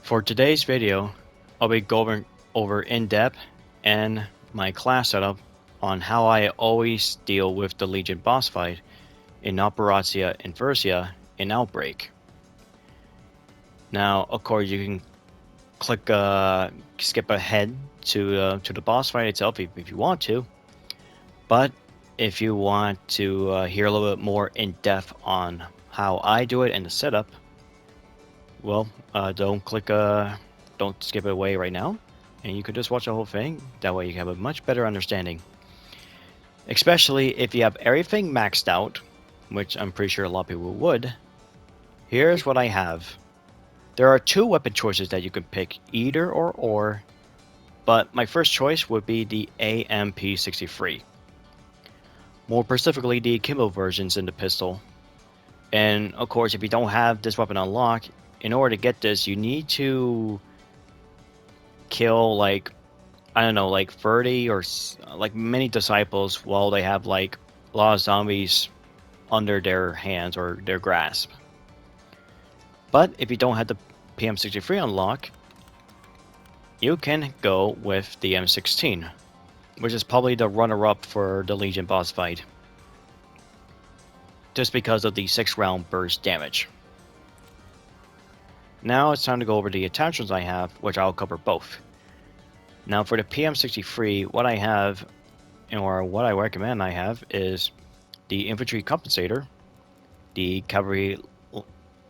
For today's video, I'll be going over in depth and my class setup on how I always deal with the Legion boss fight in Operazia Inversia in Outbreak. Now, of course, you can click skip ahead to the boss fight itself if you want to, but if you want to hear a little bit more in depth on how I do it and the setup, well, don't skip it away right now, and you can just watch the whole thing. That way you have a much better understanding. Especially if you have everything maxed out, which I'm pretty sure a lot of people would. Here's what I have. There are two weapon choices that you can pick, either or, but my first choice would be the AMP-63. More specifically, the Kimbo versions in the pistol. And of course, if you don't have this weapon unlocked, in order to get this, you need to kill like 30 or like many disciples while they have like a lot of zombies under their hands or their grasp. But if you don't have the PM63 unlock, you can go with the M16, which is probably the runner-up for the Legion boss fight, just because of the 6-round burst damage. Now it's time to go over the attachments I have, which I'll cover both. Now for the PM63, what I have, or what I recommend I have, is the infantry compensator, the cavalry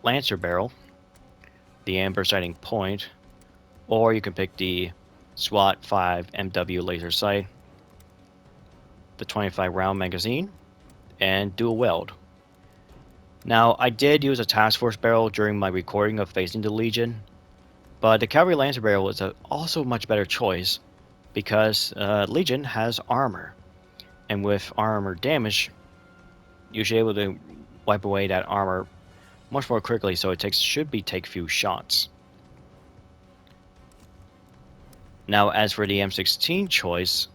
lancer barrel, the amber sighting point, or you can pick the SWAT 5 MW laser sight, the 25 round magazine, and dual weld. Now I did use a task force barrel during my recording of Facing the Legion, but the cavalry lancer barrel is also a much better choice because Legion has armor, and with armor damage, you're able to wipe away that armor much more quickly, so it should take few shots. Now as for the M16 choice,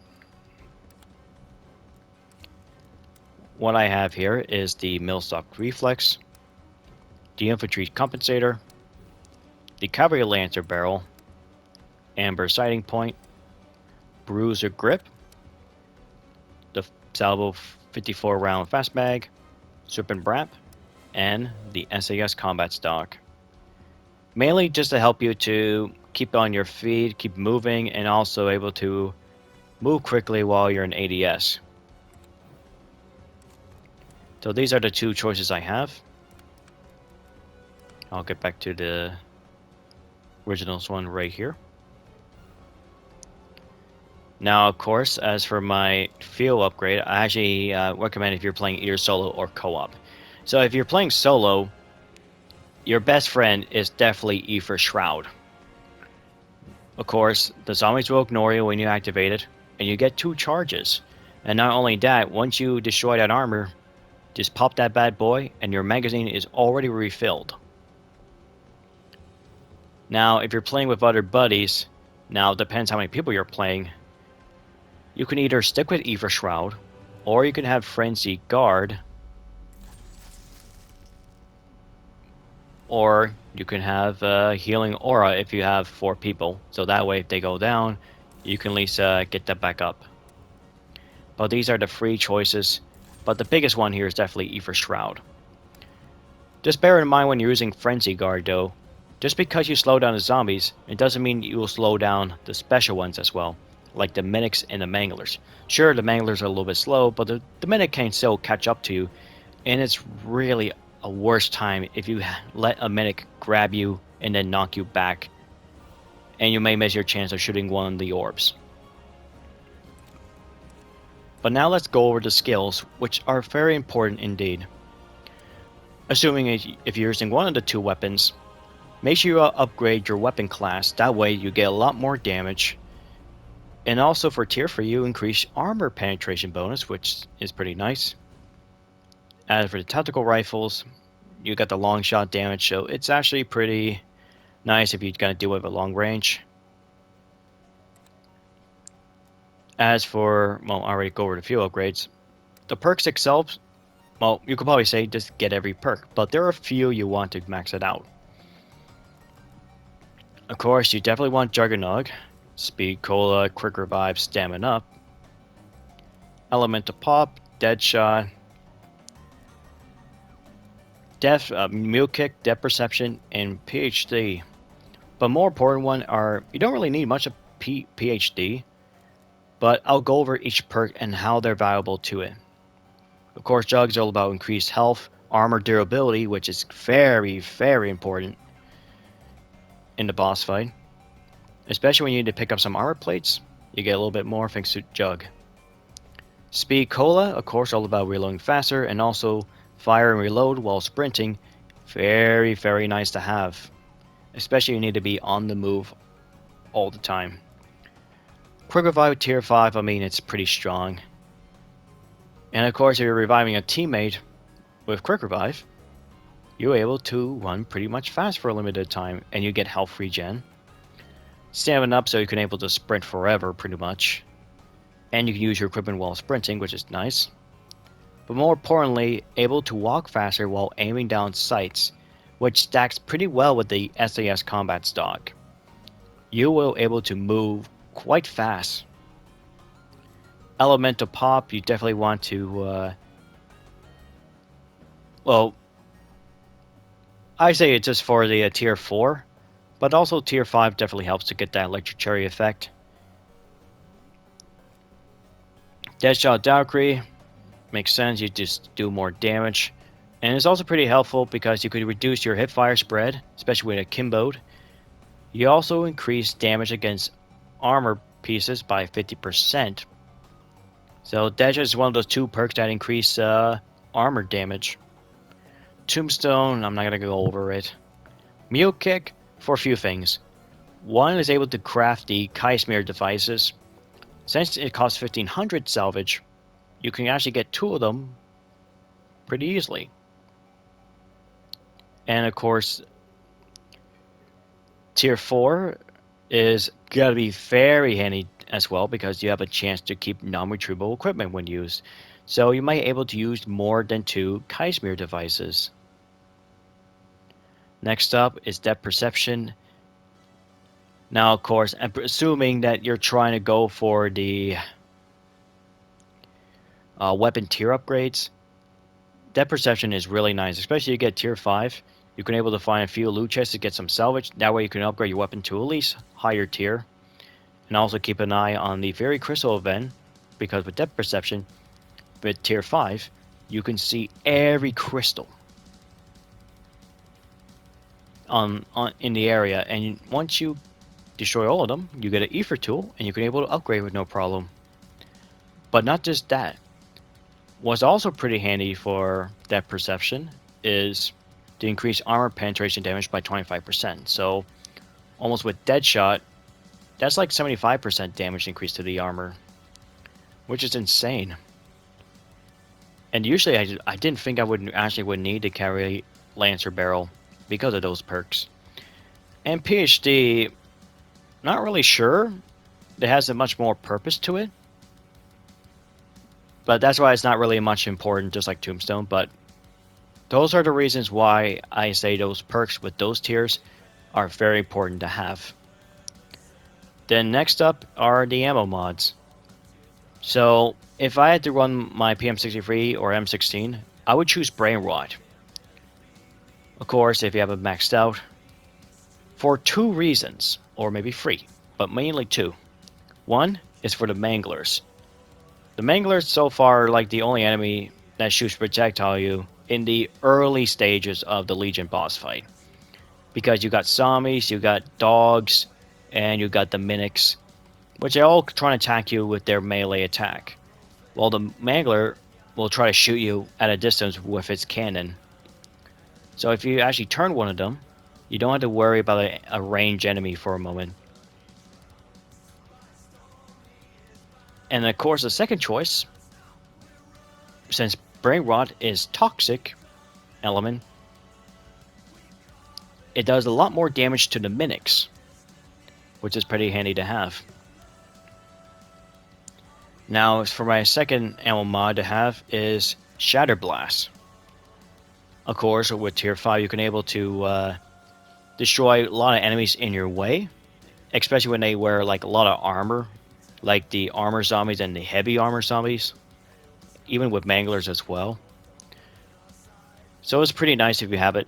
what I have here is the millstock reflex, the infantry compensator, the cavalry lancer barrel, amber sighting point, bruiser grip, the salvo 54 round fastbag, serpent brap, and the SAS combat stock. Mainly just to help you to keep on your feet, keep moving, and also able to move quickly while you're in ADS. So these are the two choices I have. I'll get back to the originals one right here. Now, of course, as for my field upgrade, I actually recommend if you're playing either solo or co-op. So if you're playing solo, your best friend is definitely Aether Shroud. Of course, the zombies will ignore you when you activate it, and you get 2 charges. And not only that, once you destroy that armor, just pop that bad boy, and your magazine is already refilled. Now, if you're playing with other buddies, now it depends how many people you're playing, you can either stick with Aether Shroud, or you can have Frenzy Guard, or you can have Healing Aura if you have 4 people. So that way, if they go down, you can at least get that back up. But these are the free choices. But the biggest one here is definitely Aether Shroud. Just bear in mind when you're using Frenzy Guard though, just because you slow down the zombies, it doesn't mean you will slow down the special ones as well, like the Medics and the Manglers. Sure, the Manglers are a little bit slow, but the Medic can still catch up to you, and it's really a worse time if you let a Medic grab you and then knock you back, and you may miss your chance of shooting one of the orbs. But now let's go over the skills, which are very important indeed. Assuming if you're using one of the 2 weapons, make sure you upgrade your weapon class, that way you get a lot more damage. And also for tier 3, you increase armor penetration bonus, which is pretty nice. As for the tactical rifles, you got the long shot damage, so it's actually pretty nice if you're gonna deal with a long range. As for, well, I already go over the few upgrades. The perks itself, well, you could probably say just get every perk, but there are a few you want to max it out. Of course, you definitely want Juggernog, Speed Cola, Quick Revive, Stamina Up, Elemental Pop, Deadshot, Mule Kick, Depth Perception, and PhD. But more important one are, you don't really need much of PhD, but I'll go over each perk and how they're valuable to it. Of course, Jug is all about increased health, armor durability, which is very, very important in the boss fight. Especially when you need to pick up some armor plates, you get a little bit more thanks to Jug. Speed Cola, of course, all about reloading faster, and also fire and reload while sprinting. Very, very nice to have. Especially when you need to be on the move all the time. Quick Revive Tier 5, I mean, it's pretty strong. And of course, if you're reviving a teammate with Quick Revive, you're able to run pretty much fast for a limited time, and you get health regen. Stamina up so you can able to sprint forever, pretty much. And you can use your equipment while sprinting, which is nice. But more importantly, able to walk faster while aiming down sights, which stacks pretty well with the SAS combat stock. You will able to move quite fast. Elemental Pop, you definitely want to, well, I say it's just for the tier 4, but also tier 5 definitely helps to get that electric cherry effect. Deadshot Valkyrie makes sense, you just do more damage. And it's also pretty helpful because you could reduce your hipfire spread, especially with a Kimboed. You also increase damage against armor pieces by 50%. So Deadshot is one of those 2 perks that increase armor damage. Tombstone, I'm not going to go over it. Mule Kick for a few things. One is able to craft the Kaismir devices. Since it costs 1500 salvage, you can actually get 2 of them pretty easily. And of course, tier 4 is going to be very handy as well because you have a chance to keep non-retrievable equipment when used. So you might be able to use more than 2 Kaismir devices. Next up is Depth Perception. Now, of course, I'm assuming that you're trying to go for the weapon tier upgrades. Depth Perception is really nice, especially if you get tier 5. You can able to find a few loot chests to get some salvage. That way you can upgrade your weapon to at least higher tier. And also keep an eye on the Fairy Crystal event, because with Depth Perception, with tier 5, you can see every crystal in the area. And once you destroy all of them, you get an Ether tool, and you can able to upgrade with no problem. But not just that. What's also pretty handy for Depth Perception is to increase armor penetration damage by 25%. So almost with Deadshot, that's like 75% damage increase to the armor, which is insane. And usually I didn't think I would need to carry Lancer Barrel because of those perks. And PhD, not really sure. It has a much more purpose to it. But that's why it's not really much important, just like Tombstone. But those are the reasons why I say those perks with those tiers are very important to have. Then next up are the ammo mods. So if I had to run my PM63 or M16, I would choose Brain Rot. Of course, if you have it maxed out. For 2 reasons, or maybe 3, but mainly 2. One is for the Manglers. The Manglers so far are like the only enemy that shoots projectile you in the early stages of the Legion boss fight. Because you got zombies, you got dogs, and you got the Mimics, which are all trying to attack you with their melee attack. While the Mangler will try to shoot you at a distance with its cannon. So if you actually turn one of them, you don't have to worry about a ranged enemy for a moment. And of course, the second choice, since Brain Rot is toxic element, it does a lot more damage to the Mimics, which is pretty handy to have. Now, for my second ammo mod to have is Shatter Blast. Of course, with tier 5, you can able to destroy a lot of enemies in your way, especially when they wear like a lot of armor, like the armor zombies and the heavy armor zombies, even with manglers as well. So it's pretty nice if you have it.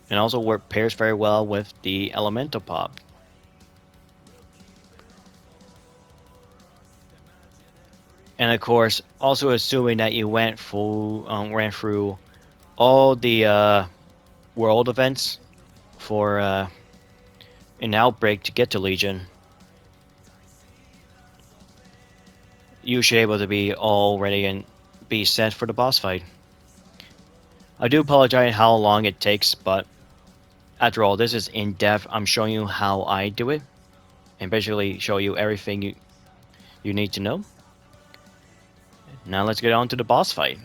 And also pairs very well with the elemental pop. And of course, also assuming that you ran through all the world events for an outbreak to get to Legion, you should be able to be all ready and be set for the boss fight. I do apologize how long it takes, but after all, this is in depth. I'm showing you how I do it, and basically show you everything you need to know. Now let's get on to the boss fight.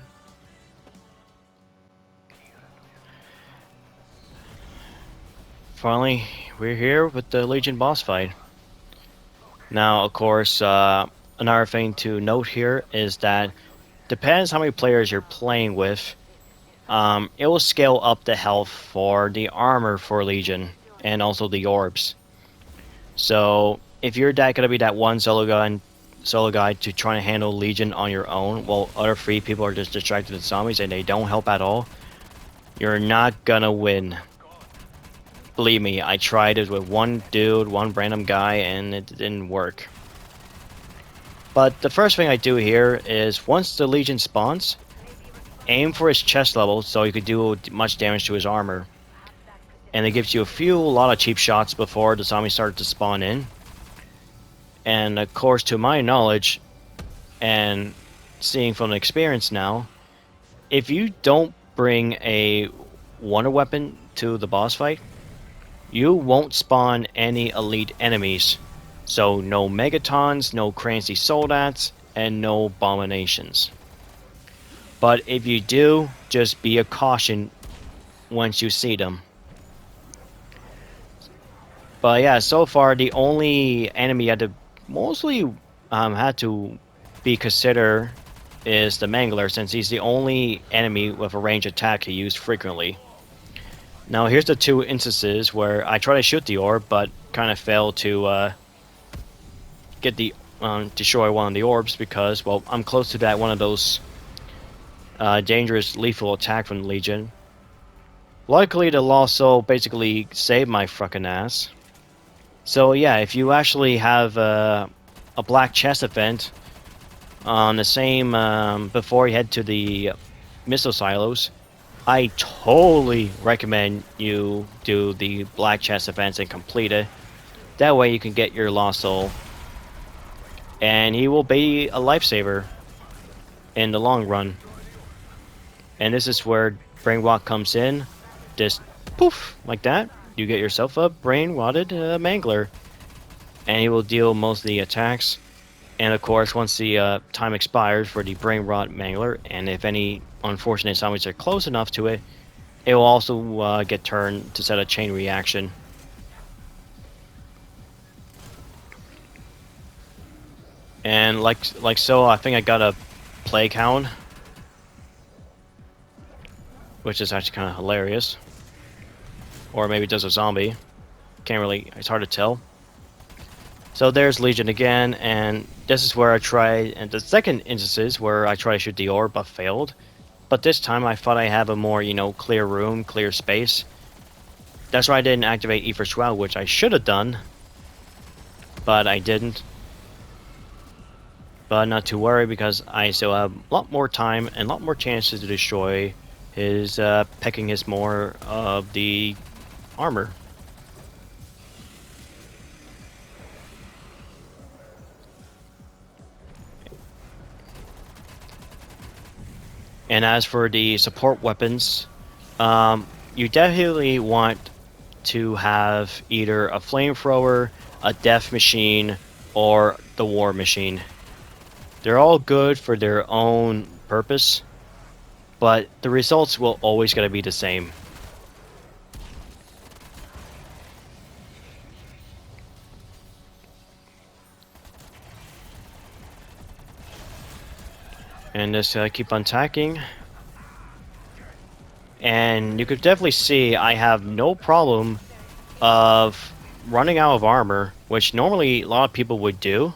Finally, we're here with the Legion boss fight. Now, of course, another thing to note here is that depends how many players you're playing with, it will scale up the health for the armor for Legion and also the orbs. So if you're gonna be that one solo guy to try to handle Legion on your own, while other three people are just distracted with zombies and they don't help at all, you're not gonna win. Believe me, I tried it with one dude, one random guy, and it didn't work. But the first thing I do here is once the Legion spawns, aim for his chest level so you could do much damage to his armor. And it gives you a lot of cheap shots before the zombies start to spawn in. And of course, to my knowledge, and seeing from experience now, if you don't bring a wonder weapon to the boss fight, you won't spawn any elite enemies. So no Megatons, no Crazy Soldats, and no Abominations. But if you do, just be a caution once you see them. But yeah, so far the only enemy I had to mostly had to be considered is the Mangler, since he's the only enemy with a range attack he used frequently. Now here's the two instances where I try to shoot the orb, but kind of failed to get the destroy one of the orbs because, well, I'm close to that one of those dangerous lethal attack from the Legion. Luckily, the Lost Soul basically saved my fucking ass. So yeah, if you actually have a black chest event on the same before you head to the missile silos, I totally recommend you do the black chest events and complete it. That way you can get your Lost Soul, and he will be a lifesaver in the long run. And this is where Brain Rot comes in. Just poof, like that. You get yourself a brain rotted mangler, and he will deal most of the attacks. And of course, once the time expires for the brain rot mangler, and if any unfortunate zombies are close enough to it, it will also get turned to set a chain reaction. And like so, I think I got a plague hound, which is actually kind of hilarious. Or maybe just a zombie. Can't really, it's hard to tell. So there's Legion again, and this is where I tried, and the second instances where I tried to shoot the orb but failed. But this time I thought I have a more, clear room, clear space. That's why I didn't activate Ether Shroud, which I should have done. But I didn't. But not to worry, because I still have a lot more time and a lot more chances to destroy his, pecking his more of the armor. And as for the support weapons, you definitely want to have either a flamethrower, a death machine, or the war machine. They're all good for their own purpose, but the results will always gotta be the same. And just keep on attacking. And you could definitely see I have no problem of running out of armor, which normally a lot of people would do.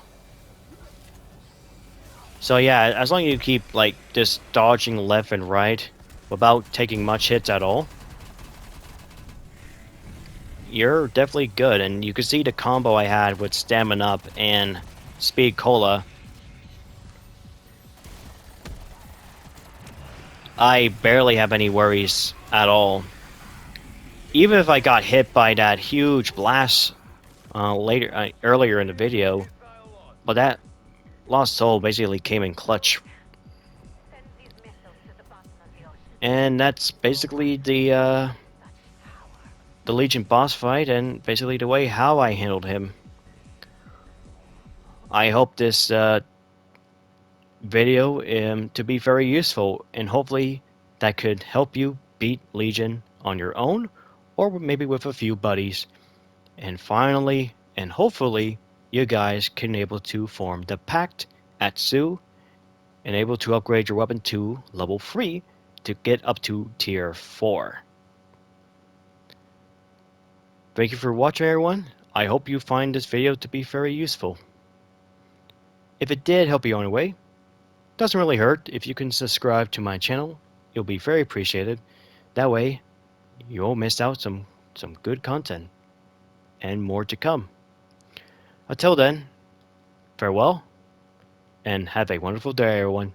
So yeah, as long as you keep like just dodging left and right without taking much hits at all, you're definitely good. And you can see the combo I had with Stamina Up and Speed Cola. I barely have any worries at all. Even if I got hit by that huge blast earlier in the video, but that Lost Soul basically came in clutch. And that's basically the Legion boss fight and basically the way how I handled him. I hope this video to be very useful, and hopefully that could help you beat Legion on your own or maybe with a few buddies. And finally, and hopefully, you guys can able to form the pact at Sue and able to upgrade your weapon to level 3 to get up to tier 4. Thank you for watching, everyone. I hope you find this video to be very useful. If it did help you on your way, doesn't really hurt if you can subscribe to my channel. It'll be very appreciated. That way, you won't miss out some good content and more to come. Until then, farewell and have a wonderful day, everyone.